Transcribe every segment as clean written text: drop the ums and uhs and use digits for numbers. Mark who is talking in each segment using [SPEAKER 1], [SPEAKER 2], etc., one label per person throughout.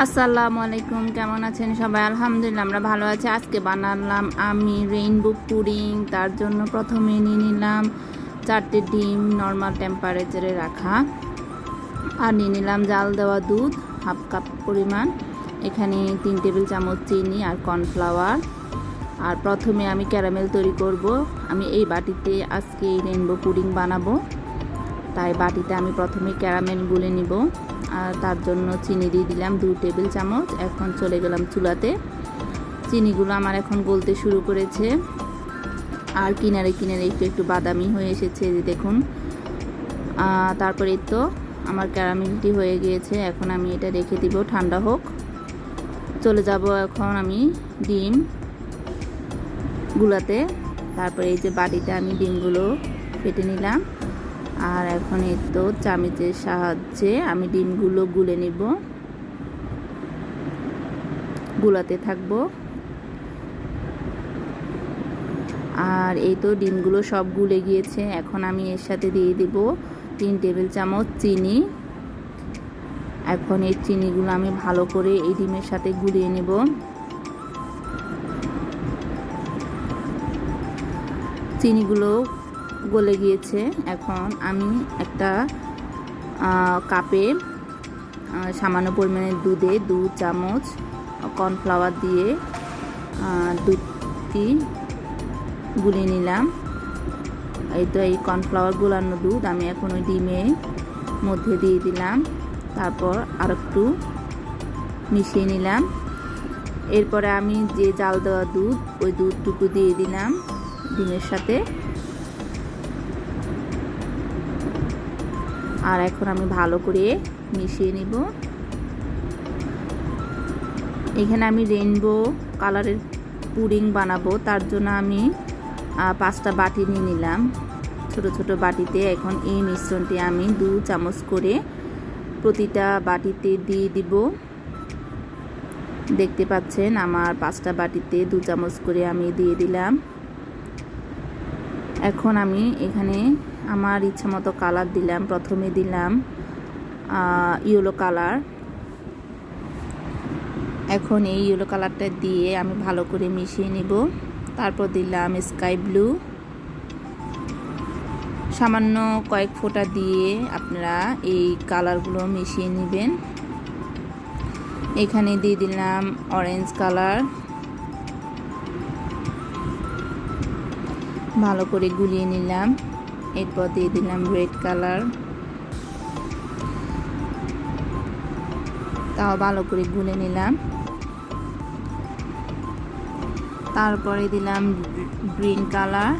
[SPEAKER 1] আসসালামু আলাইকুম, কেমন আছেন সবাই? আলহামদুলিল্লাহ আমরা ভালো আছি। আজকে বানালাম আমি রেইনবো পুডিং। তার জন্য প্রথমে নিয়ে নিলাম 4টে ডিম নর্মাল টেম্পারেচারে রাখা, আর নিয়ে নিলাম জাল দেওয়া দুধ হাফ কাপ পরিমাণ, এখানে 3 টেবিল চামচ চিনি আর কর্নফ্লাওয়ার। আর প্রথমে আমি ক্যারামেল তৈরি করব। আমি এই বাটিতে আজকে রেইনবো পুডিং বানাবো, তাই বাটিতে আমি প্রথমে ক্যারামেল গুলে নিব। আর তার জন্য চিনি দিয়ে দিলাম 2 টেবিল চামচ। এখন চলে গেলাম চুলাতে। চিনিগুলো আমার এখন গলতে শুরু করেছে, আর কিনারে কিনারে একটু একটু বাদামি হয়ে এসেছে, দেখুন। তারপরে তো আমার ক্যারামেলটি হয়ে গিয়েছে। এখন আমি এটা রেখে দিব ঠান্ডা হোক। চলে যাব এখন আমি ডিম গুলাতে। তারপরে এই যে বাটিতে আমি ডিমগুলো ফেটে নিলাম, আর এখন এই তো চামচের সাহায্যে আমি ডিমগুলো গুলে নিব, গুলাতে থাকবো। আর এই তো ডিমগুলো সব গুলে গিয়েছে। এখন আমি এর সাথে দিয়ে দিব 3 টেবিল চামচ চিনি। এখন এই চিনিগুলো আমি ভালো করে এই ডিমের সাথে গুলিয়ে নেব। চিনিগুলো গলে গিয়েছে। এখন আমি একটা কাপে সামান্য পরিমাণে দুধে 2 চামচ কর্নফ্লাওয়ার দিয়ে দুধটি গুলিয়ে নিলাম। এই তো এই কর্নফ্লাওয়ার গুলানো দুধ আমি এখন ওই ডিমের মধ্যে দিয়ে দিলাম। তারপর আর একটু মিশিয়ে নিলাম। এরপরে আমি যে জাল দেওয়া দুধ, ওই দুধটুকু দিয়ে দিলাম ডিমের সাথে। আর এখন আমি ভালো করে মিশিয়ে নিব। এখানে আমি রেইনবো কালারের পুডিং বানাবো, তার জন্য আমি 5টা বাটি নিয়ে নিলাম ছোট ছোট বাটিতে। এখন এই মিশ্রণটি আমি 2 চামচ করে প্রতিটা বাটিতে দিয়ে দিব। দেখতে পাচ্ছেন আমার 5টা বাটিতে 2 চামচ করে আমি দিয়ে দিলাম। এখন আমি এখানে আমার ইচ্ছা মতো কালার দিলাম। প্রথমে দিলাম ইয়েলো কালার। এখন এই ইয়েলো কালারটা দিয়ে আমি ভালো করে মিশিয়ে নিব। তারপর দিলাম স্কাই ব্লু। সামান্য কয়েক ফোঁটা দিয়ে আপনারা এই কালারগুলো মিশিয়ে নেবেন। এখানে দিয়ে দিলাম অরেঞ্জ কালার। ভালো করে গুলিয়ে নিলাম। এরপর দিয়ে দিলাম রেড কালার। তাও ভালো করে গুলে নিলাম। তারপরে দিলাম গ্রিন কালার।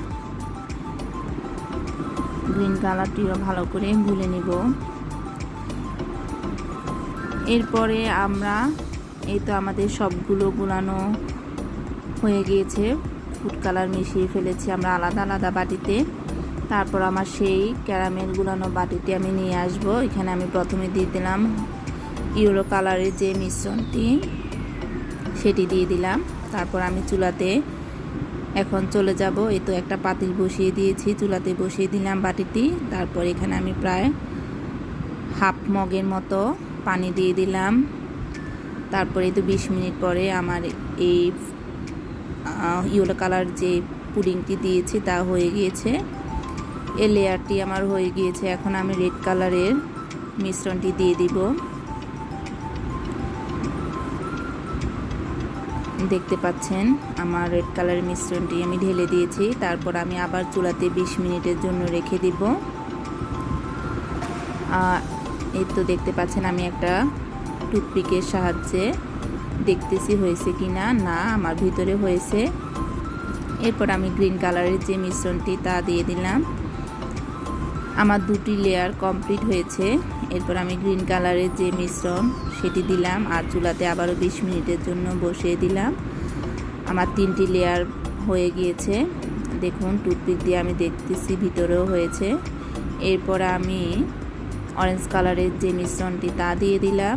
[SPEAKER 1] গ্রিন কালারটিও ভালো করে গুলে নিব। এরপরে আমরা এই তো আমাদের সবগুলো গুলানো হয়ে গিয়েছে। ফুড কালার মিশিয়ে ফেলেছি আমরা আলাদা আলাদা বাটিতে। তারপর আমার সেই ক্যারামেল গুলানো বাটিতে আমি নিয়ে আসব। এখানে আমি প্রথমে দিয়ে দিলাম ইয়েলো কালারের যে মিশ্রণটি, সেটি দিয়ে দিলাম। তারপর আমি চুলাতে এখন চলে যাব। এই তো একটা পাতিল বসিয়ে দিয়েছি, চুলাতে বসিয়ে দিলাম বাটিটি। তারপর এখানে আমি প্রায় হাফ মগের মতো পানি দিয়ে দিলাম। তারপরে তো 20 মিনিট পরে আমার এই ইয়েলো কালার যে পুডিংটি দিয়েছি তা হয়ে গিয়েছে। এই লেয়ারটি আমার হয়ে গিয়েছে। এখন আমি রেড কালারের মিশ্রণটি দিয়ে দিব। দেখতে পাচ্ছেন আমার রেড কালারের মিশ্রণটি আমি ঢেলে দিয়েছি। তারপর আমি আবার চুলাতে 20 মিনিটের জন্য রেখে দিব। এই তো দেখতে পাচ্ছেন আমি একটা টুথপিকের সাহায্যে দেখতেছি হয়েছে কি না। না, আমার ভিতরে হয়েছে। এরপর আমি গ্রিন কালারের যে মিশ্রণটি তা দিয়ে দিলাম। আমার 2টি লেয়ার কমপ্লিট হয়েছে। এরপর আমি গ্রিন কালারের যে মিশ্রণ সেটি দিলাম, আর চুলাতে আবারও 20 মিনিটের জন্য বসিয়ে দিলাম। আমার 3টি লেয়ার হয়ে গিয়েছে। দেখুন টুথপিক দিয়ে আমি দেখতেছি ভিতরেও হয়েছে। এরপর আমি অরেঞ্জ কালারের যে মিশ্রণটি তা দিয়ে দিলাম।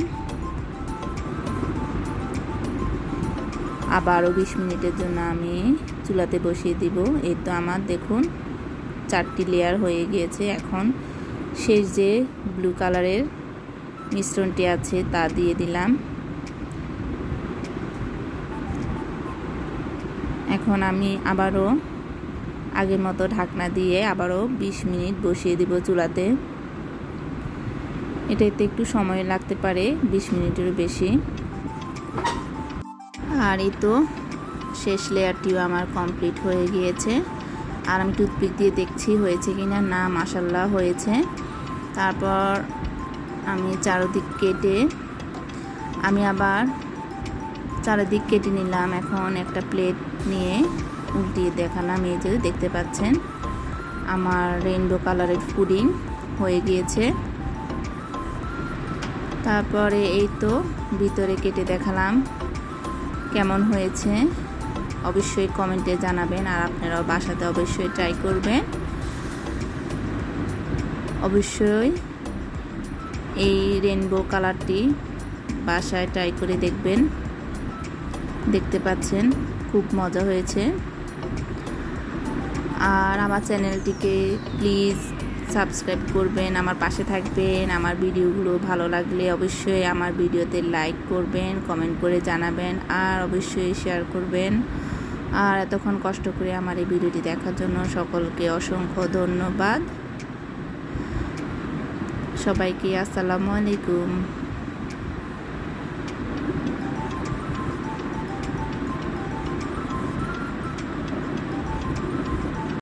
[SPEAKER 1] আবারও 20 মিনিটের জন্য আমি চুলাতে বসিয়ে দিব। এই তো আমার দেখুন 4টি লেয়ার হয়ে গিয়েছে। এখন শেষ যে ব্লু কালারের মিশ্রণটি আছে তা দিয়ে দিলাম। এখন আমি আবারও আগের মতো ঢাকনা দিয়ে আবারও 20 মিনিট বসিয়ে দিব চুলাতে। এটাতে একটু সময় লাগতে পারে, 20 মিনিটেরও বেশি। আর এই তো শেষ লেয়ারটিও আমার কমপ্লিট হয়ে গিয়েছে। আর আমি টুথপিক দিয়ে দেখছি হয়েছে কিনা। না, মাশাআল্লাহ হয়েছে। তারপর আমি চারদিক কেটে আবার চারিদিক কেটে নিলাম। এখন একটা প্লেট নিয়ে উল্টিয়ে দেখালাম। এই যে দেখতে পাচ্ছেন আমার রেইনবো কালারের পুডিং হয়ে গিয়েছে। তারপরে এই তো ভিতরে কেটে দেখালাম কেমন হয়েছে। অবশ্যই কমেন্টে জানাবেন, আর আপনারাও বাসাতে অবশ্যই ট্রাই করবেন। অবশ্যই এই রেইনবো কালারটি বাসায় ট্রাই করে দেখবেন। দেখতে পাচ্ছেন খুব মজা হয়েছে। আর আমার চ্যানেলটিকে প্লিজ সাবস্ক্রাইব করবেন, আমার পাশে থাকবেন। আমার ভিডিওগুলো ভালো লাগলে অবশ্যই আমার ভিডিওতে লাইক করবেন, কমেন্ট করে জানাবেন, আর অবশ্যই শেয়ার করবেন। আর এতক্ষণ কষ্ট করে আমার এই ভিডিওটি দেখার জন্য সকলকে অসংখ্য ধন্যবাদ। সবাইকে আসসালামু আলাইকুম।